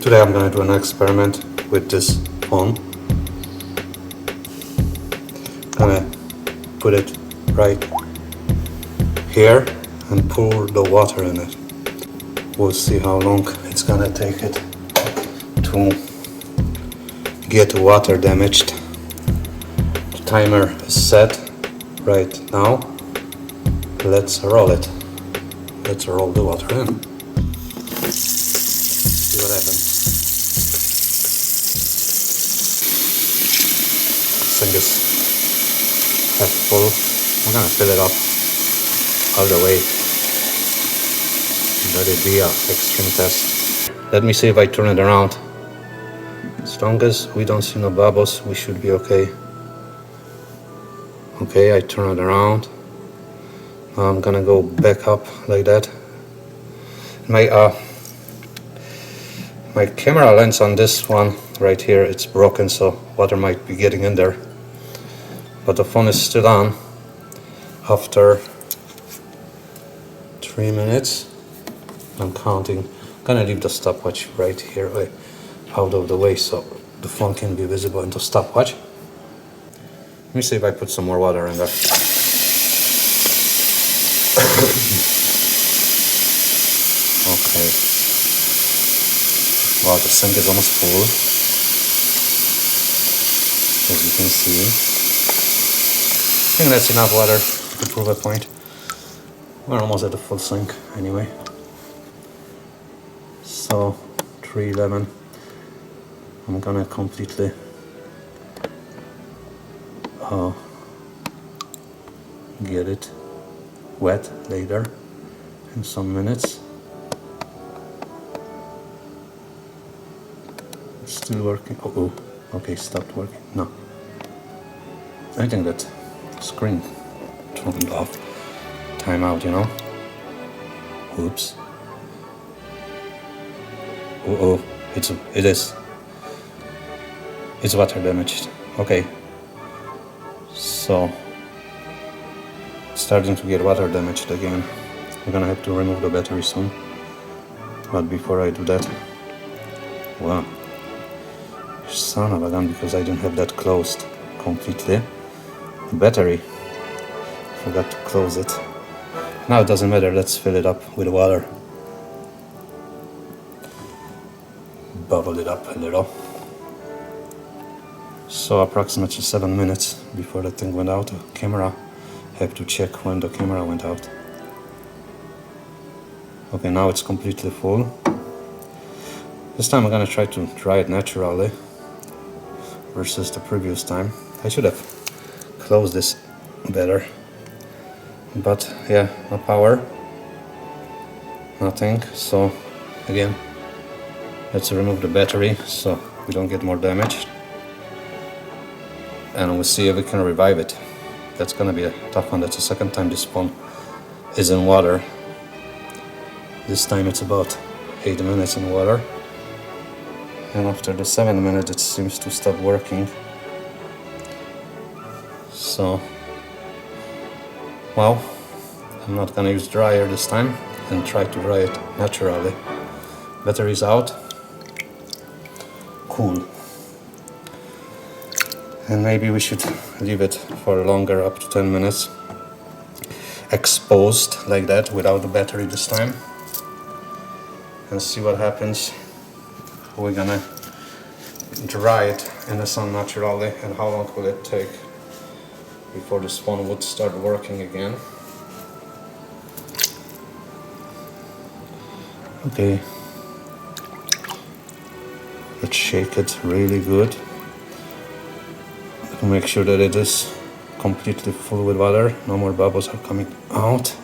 Today I'm gonna do an experiment with this phone. Gonna put it right here and pour the water in it. We'll see how long it's gonna take it to get water damaged. The timer is set right now. Let's roll it. Let's roll the water in. See what happens. This thing is half full. We're gonna fill it up all the way. Let it be an extreme test. Let me see if I turn it around. As long as we don't see no bubbles, we should be okay. Okay, I turn it around. Now I'm gonna go back up like that. My camera lens on this one right here, it's broken, so water might be getting in there. But the phone is still on after 3 minutes. I'm counting. I'm gonna leave the stopwatch right here, out of the way, so the phone can be visible in the stopwatch. Let me see if I put some more water in there. Okay. Wow, the sink is almost full, as you can see. I think that's enough water to prove a point. We're almost at the full sink anyway. So 311. I'm gonna completely get it wet later in some minutes. It's still working. Oh, okay, stopped working. No, I think that screen turned off. Timeout, you know. Oops. Oh, it is. It's water damaged. Okay. So, starting to get water damaged again. I'm gonna have to remove the battery soon. But before I do that, wow, son of a gun, because I didn't have that closed completely. The battery, forgot to close it. Now it doesn't matter, let's fill it up with water. Bubble it up a little. So approximately 7 minutes before the thing went out. The camera, have to check when the camera went out. Okay, now it's completely full. This time I'm gonna try to dry it naturally versus the previous time. I should have closed this better. But yeah, no power, nothing. So again, let's remove the battery so we don't get more damage. And we'll see if we can revive it. That's gonna be a tough one. That's the second time this phone is in water. This time it's about 8 minutes in water. And after the 7 minutes it seems to stop working. So, well, I'm not gonna use dryer this time and try to dry it naturally. Battery's out. Cool. And maybe we should leave it for longer, up to 10 minutes. Exposed like that, without the battery this time. And see what happens. We're gonna dry it in the sun naturally, and how long will it take before this phone would start working again. Okay, let's shake it really good to make sure that it is completely full with water. No more bubbles are coming out.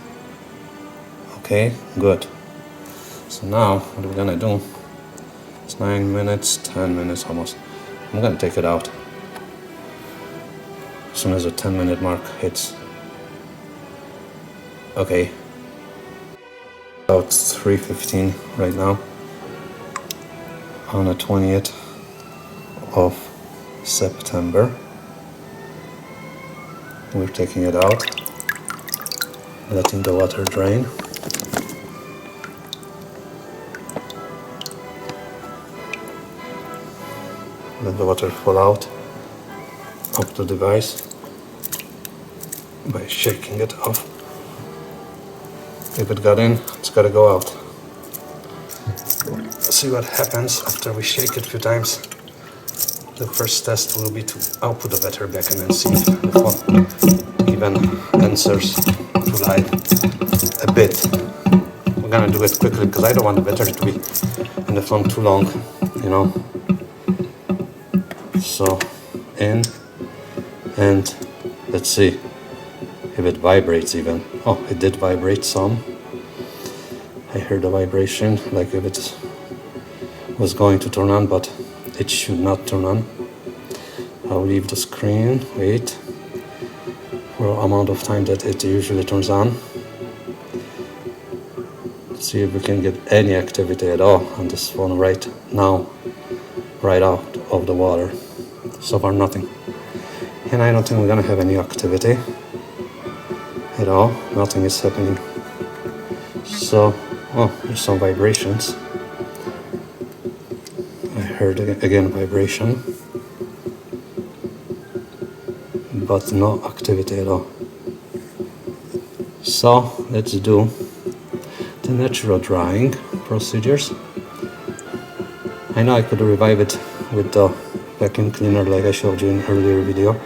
Okay, good. So now what we're gonna do, it's 9 minutes, 10 minutes almost. I'm gonna take it out as soon as the 10-minute mark hits. Okay, about 3:15 right now on the 20th of September. We're taking it out, letting the water drain. let the water fall out of the device by shaking it off. If it got in, it's got to go out. See what happens after we shake it a few times. The first test will be to output the battery back in and see if the phone even answers to light a bit. We're gonna do it quickly because I don't want the battery to be in the phone too long, you know. So in, and let's see if it vibrates even. Oh, it did vibrate some. I heard a vibration, like if it was going to turn on, but it should not turn on. I'll leave the screen, wait for the amount of time that it usually turns on. See if we can get any activity at all on this phone right now, right out of the water. So far nothing. And I don't think we're gonna have any activity at all. Nothing is happening. So, oh, there's some vibrations. I heard again vibration, but no activity at all. So let's do the natural drying procedures. I know I could revive it with the vacuum cleaner like I showed you in earlier video,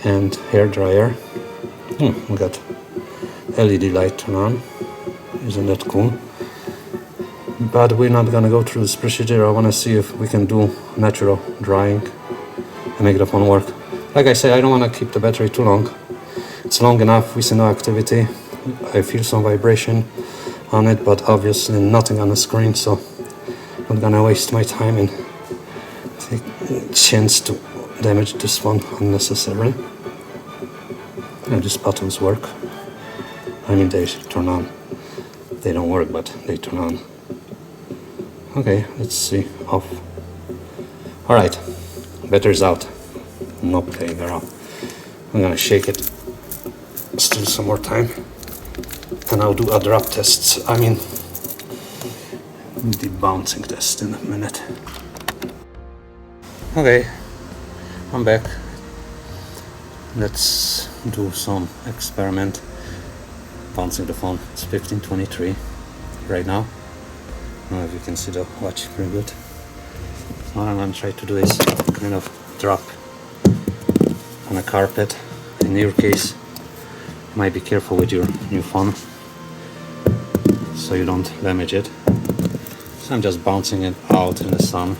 and hair dryer. We got LED light turn on. Isn't that cool? But we're not gonna go through this procedure. I wanna see if we can do natural drying and make the phone work. Like I said, I don't wanna keep the battery too long. It's long enough, we see no activity. I feel some vibration on it, but obviously nothing on the screen, so I'm not gonna waste my time and take a chance to damage this phone unnecessarily. And these buttons work. I mean, they turn on. They don't work, but they turn on. Okay, let's see. Off. Alright, battery's out. No playing around. I'm gonna shake it still some more time, and I'll do a drop tests. I mean, the bouncing test in a minute. Okay, I'm back. Let's do some experiment. Bouncing the phone. It's 15:23 right now. I don't know if you can see the watch pretty good. So what I'm gonna try to do is kind of drop on a carpet. In your case, you might be careful with your new phone so you don't damage it. So I'm just bouncing it out in the sun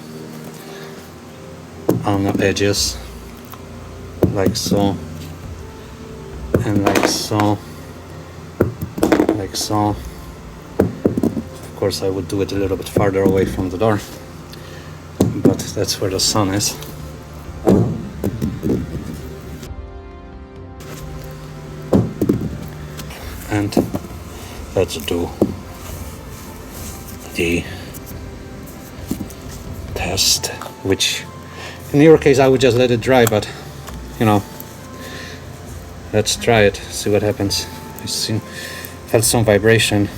on the edges, like so, and like so, like so. Of course I would do it a little bit farther away from the door, but that's where the sun is. And let's do the test, which in your case I would just let it dry, but you know, let's try it, see what happens. I felt some vibration.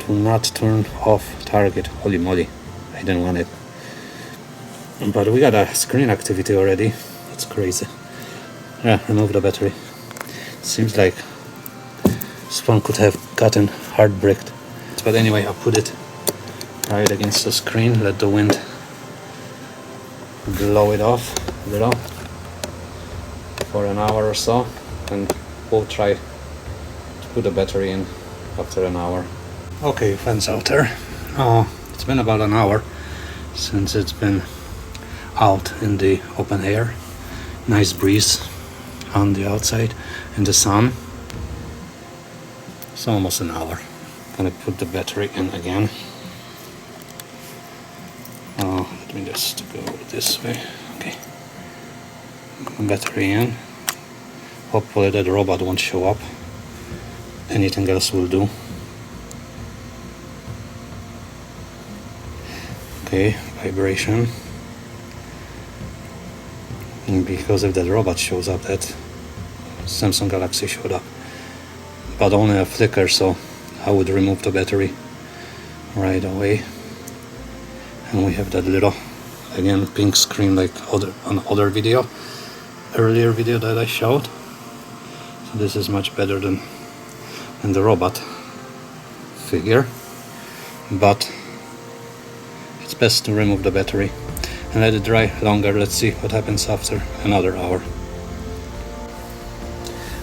Do not turn off target. Holy moly, I didn't want it. But we got a screen activity already. That's crazy. Yeah, remove the battery. Seems like this phone could have gotten hard bricked. But anyway, I'll put it right against the screen, let the wind blow it off a little for an hour or so, and we'll try to put the battery in after an hour. Okay, fans out there. It's been about an hour since it's been out in the open air. Nice breeze on the outside in the sun. It's almost an hour. Gonna put the battery in again. Let me just go this way. Okay. Battery in. Hopefully that robot won't show up. Anything else will do. Okay, vibration. And because if that robot shows up, that Samsung Galaxy showed up. But only a flicker, so I would remove the battery right away. And we have that little again pink screen like on other video, earlier video that I showed. So this is much better than the robot figure, but it's best to remove the battery and let it dry longer. Let's see what happens after another hour.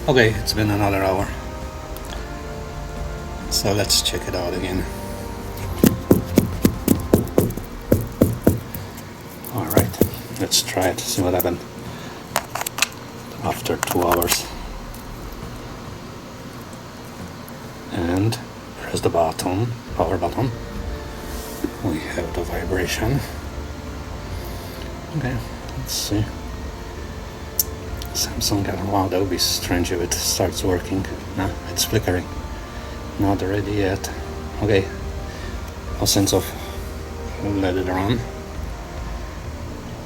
Okay, it's been another hour, so let's check it out again. Alright, let's try it, see what happened after 2 hours. And press the button, power button. We have the vibration. Okay, let's see. Samsung, wow, that would be strange if it starts working. No, it's flickering. Not ready yet. Okay, no sense of let it run.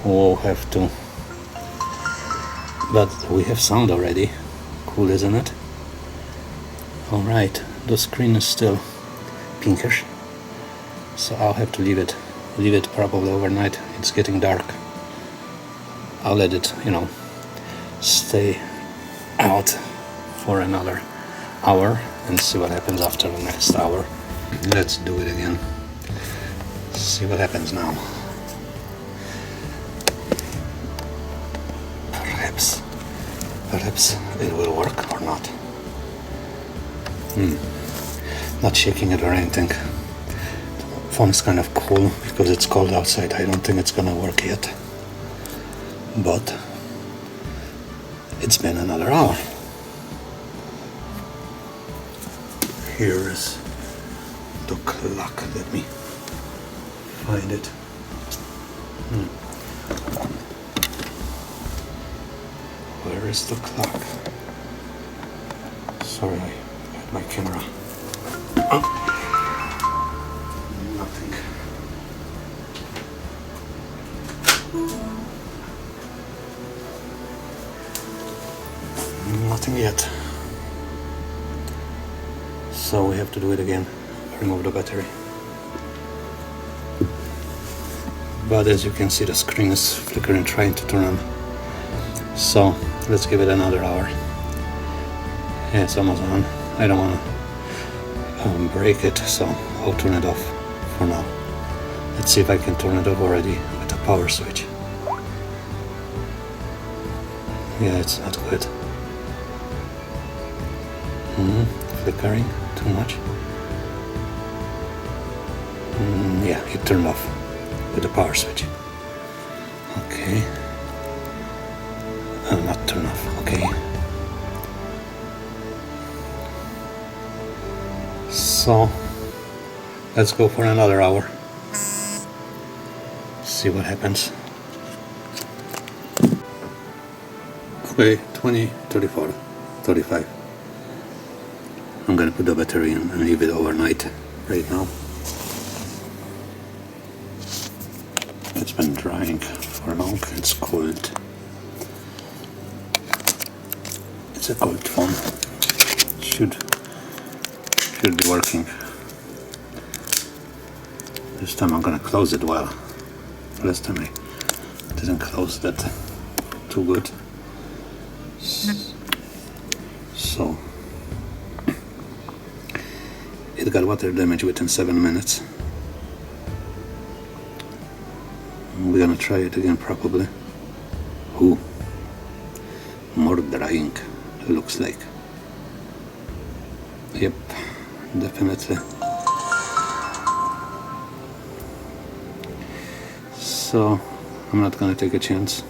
We'll have to, but we have sound already. Cool, isn't it? Alright, the screen is still pinkish, so I'll have to leave it probably overnight. It's getting dark. I'll let it, stay out for another hour and see what happens after the next hour. Let's do it again. See what happens now. Perhaps it will work or not. Not shaking it or anything. The phone is kind of cool because it's cold outside. I don't think it's gonna work yet, but it's been another hour. Here is the clock. Let me find it. Where is the clock? Sorry, I had my camera. Oh. Nothing. Nothing yet. So we have to do it again. Remove the battery. But as you can see, the screen is flickering, trying to turn on. So let's give it another hour. Yeah, it's almost on. I don't want to break it, so I'll turn it off for now. Let's see if I can turn it off already with the power switch. Yeah, it's not good. Flickering too much. Yeah, it turned off with the power switch. Okay. Not turn off. Okay. So let's go for another hour. See what happens. Okay, 20, 34, 35. I'm gonna put the battery in and leave it overnight right now. It's been drying for long. It's cold. It's a cold phone. Should be working. This time I'm gonna close it well. Last time I didn't close that too good. So it got water damage within 7 minutes. We're gonna try it again probably. Ooh, more drying, looks like. Yep, definitely. So I'm not gonna take a chance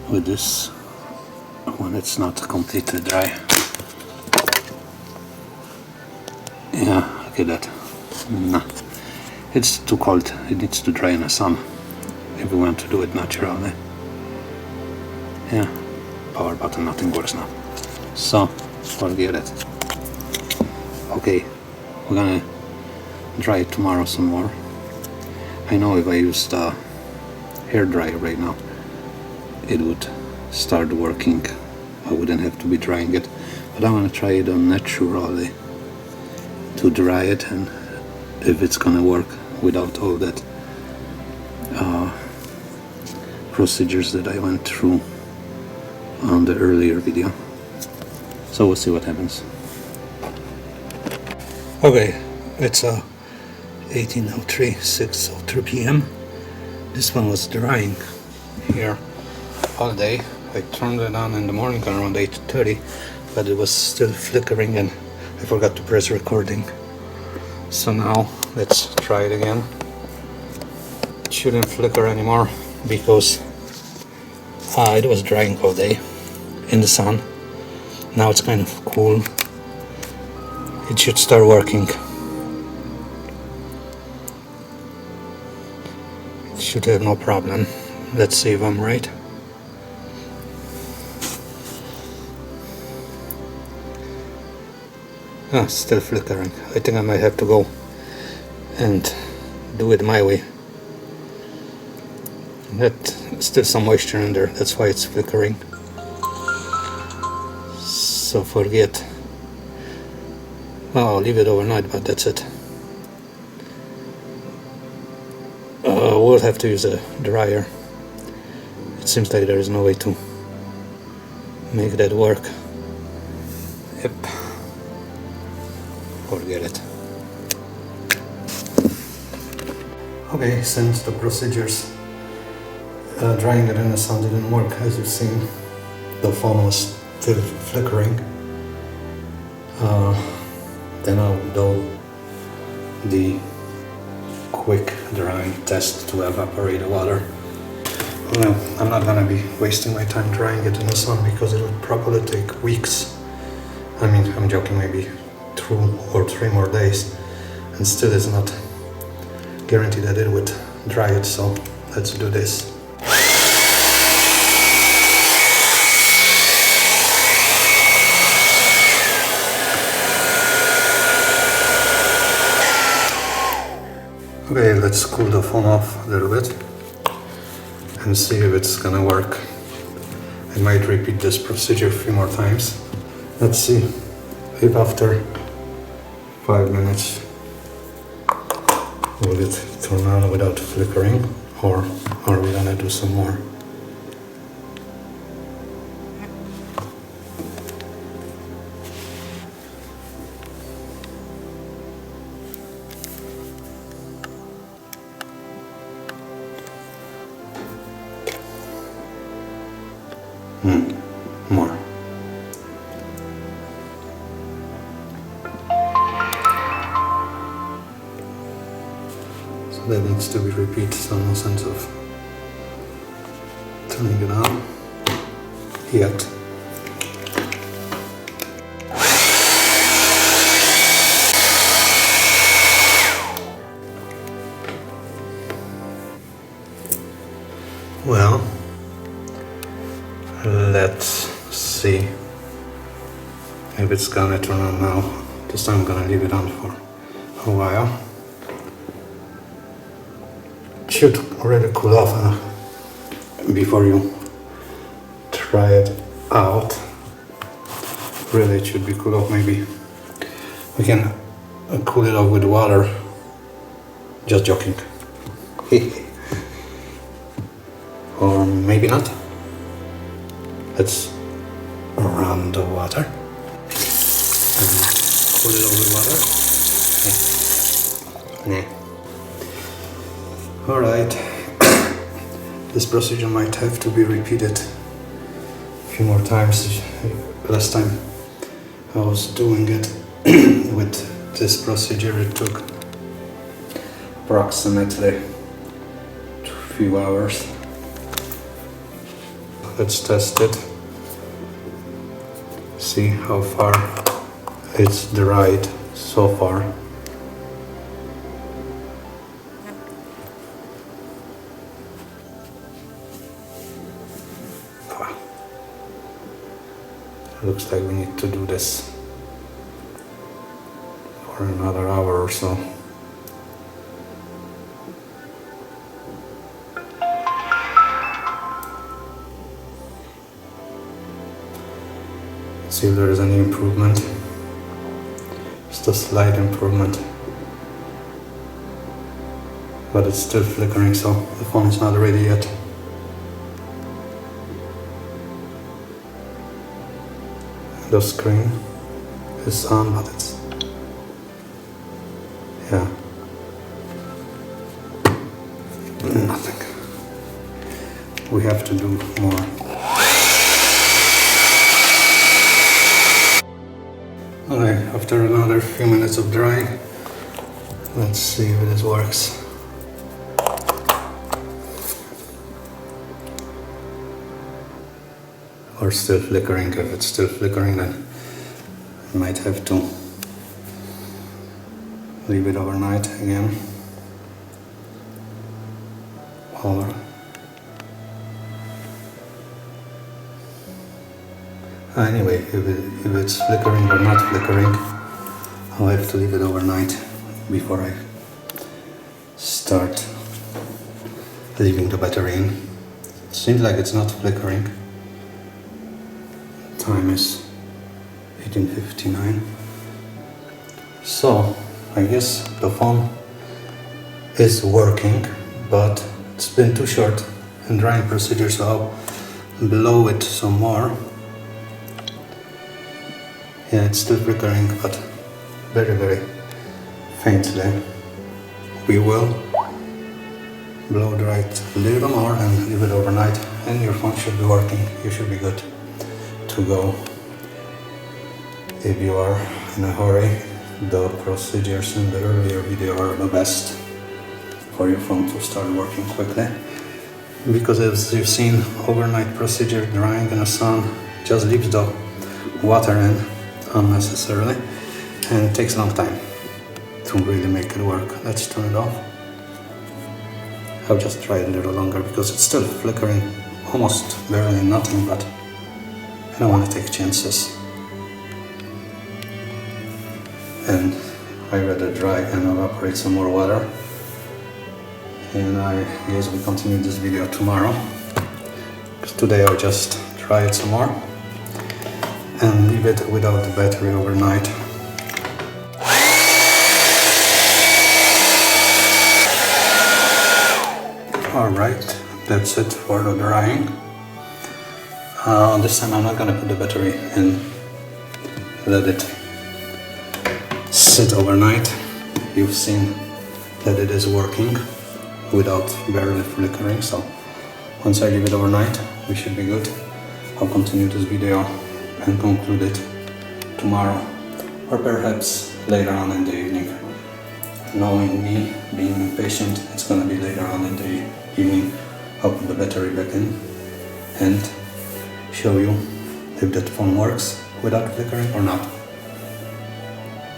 with this when it's not completely dry. Yeah, look at that. Nah, it's too cold. It needs to dry in the sun if we want to do it naturally. Yeah, power button, nothing works now. So forget it. Okay, we're gonna dry it tomorrow some more. I know if I used a hair dryer right now, it would start working. I wouldn't have to be drying it, but I want to try it on naturally to dry it, and if it's gonna work without all that procedures that I went through on the earlier video. So we'll see what happens. Okay, it's 18:03, 6:03 p.m. This one was drying here all day. I turned it on in the morning around 8:30, but it was still flickering and I forgot to press recording. So now let's try it again. It shouldn't flicker anymore because it was drying all day in the sun. Now it's kind of cool. It should start working. It should have no problem. Let's see if I'm right. Still flickering. I think I might have to go and do it my way. Still some moisture in there, that's why it's flickering. So forget. Well, I'll leave it overnight, but that's it. We'll have to use a dryer. It seems like there is no way to make that work. Yep. Forget it. Okay, since the procedures drying it in the sun didn't work, as you've seen, the phone was still flickering. Then I'll do the quick drying test to evaporate the water. Well, I'm not gonna be wasting my time drying it in the sun because it would probably take weeks. I mean, I'm joking, maybe 2 or 3 more days, and still it's not guaranteed that it would dry it, so let's do this. Okay, let's cool the phone off a little bit and see if it's gonna work. I might repeat this procedure a few more times. Let's see if after 5 minutes will it turn on without flickering, or are we gonna do some more? More. So that needs to be repeated, so no sense of turning it on yet. Well, let's see if it's gonna turn on now. This time I'm gonna leave it on for a while. It should already cool off before you try it out. Really, it should be cool off. Maybe we can cool it off with water. Just joking. Or maybe not. Let's run the water and cool it off with water. Nah. Alright. This procedure might have to be repeated a few more times. Last time I was doing it with this procedure, it took approximately a few hours. Let's test it. See how far it's dried so far. Looks like we need to do this for another hour or so. See if there is any improvement. Just a slight improvement. but it's still flickering, so the phone is not ready yet. The screen is on, but it's, yeah, nothing. We have to do more. Okay, after another few minutes of drying, let's see if this works. Or still flickering. If it's still flickering, then I might have to leave it overnight again. Or anyway, if it's flickering or not flickering, I'll have to leave it overnight before I start leaving the battery in. It seems like it's not flickering. Time is 18:59. So I guess the phone is working, but it's been too short in drying procedure, so I'll blow it some more. Yeah, it's still flickering, but very, very faintly. We will blow dry it a little more and leave it overnight, and your phone should be working. You should be good to go. If you are in a hurry, the procedures in the earlier video are the best for your phone to start working quickly, because as you've seen, overnight procedure drying in the sun just leaves the water in unnecessarily, and it takes a long time to really make it work. Let's turn it off. I'll just try it a little longer because it's still flickering, almost barely nothing, but I don't want to take chances. And I rather dry and evaporate some more water. And I guess we continue this video tomorrow, because today I'll just dry it some more and leave it without the battery overnight. Alright, that's it for the drying. This time I'm not gonna put the battery in, let it sit overnight. You've seen that it is working without barely flickering, so once I leave it overnight, we should be good. I'll continue this video and conclude it tomorrow, or perhaps later on in the evening. Knowing me, being impatient, it's gonna be later on in the evening. I'll put the battery back in and show you if that phone works without flickering or not.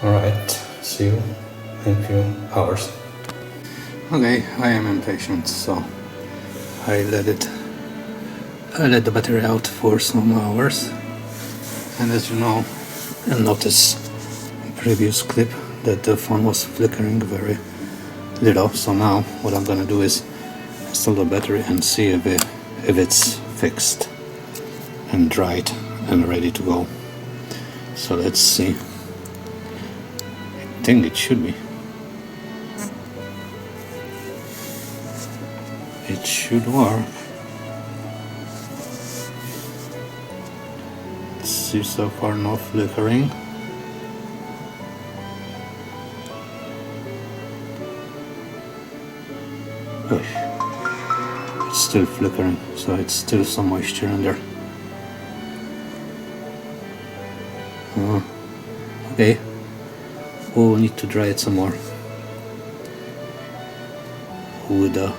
Alright, see you in a few hours. Okay, I am impatient, so I let the battery out for some hours. And as you know, and notice in the previous clip that the phone was flickering very little. So now what I'm gonna do is install the battery and see if it's fixed and dried and ready to go. So let's see. I think it should be. It should work. Let's see, so far no flickering. It's still flickering, so it's still some moisture in there. Okay, we'll need to dry it some more with a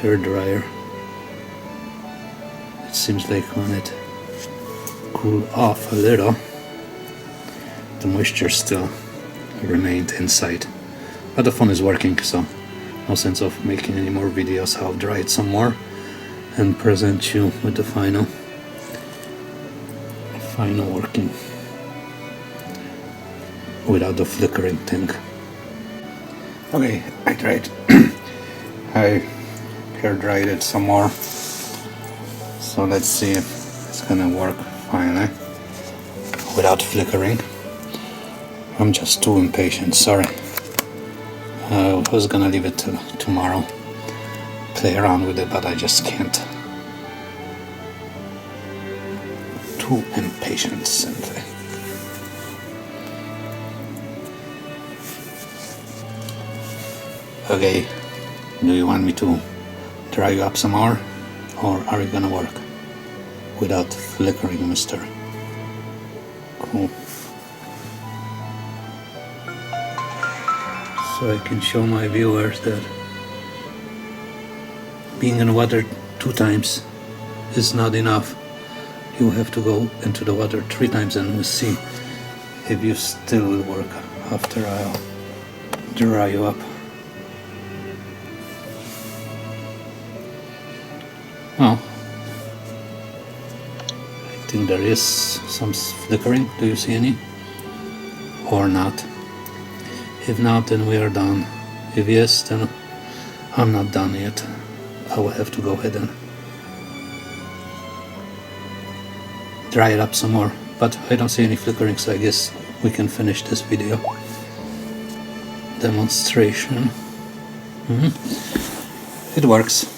hair dryer. It seems like when it cooled off a little, the moisture still remained inside. But the phone is working, so no sense of making any more videos. I'll dry it some more and present you with the final working without the flickering thing. Okay, I tried. I hair dried it some more, so let's see if it's gonna work finally without flickering. I'm just too impatient, sorry. I was gonna leave it till tomorrow. play around with it, but I just can't. Too impatient simply. Okay, do you want me to dry you up some more, or are you gonna work without flickering, mister? Cool. So I can show my viewers that being in water 2 times is not enough. You have to go into the water 3 times, and we'll see if you still will work after I'll dry you up. Oh, I think there is some flickering. Do you see any? Or not? If not, then we are done. If yes, then I'm not done yet. I will have to go ahead and dry it up some more, but I don't see any flickering, so I guess we can finish this video demonstration. It works.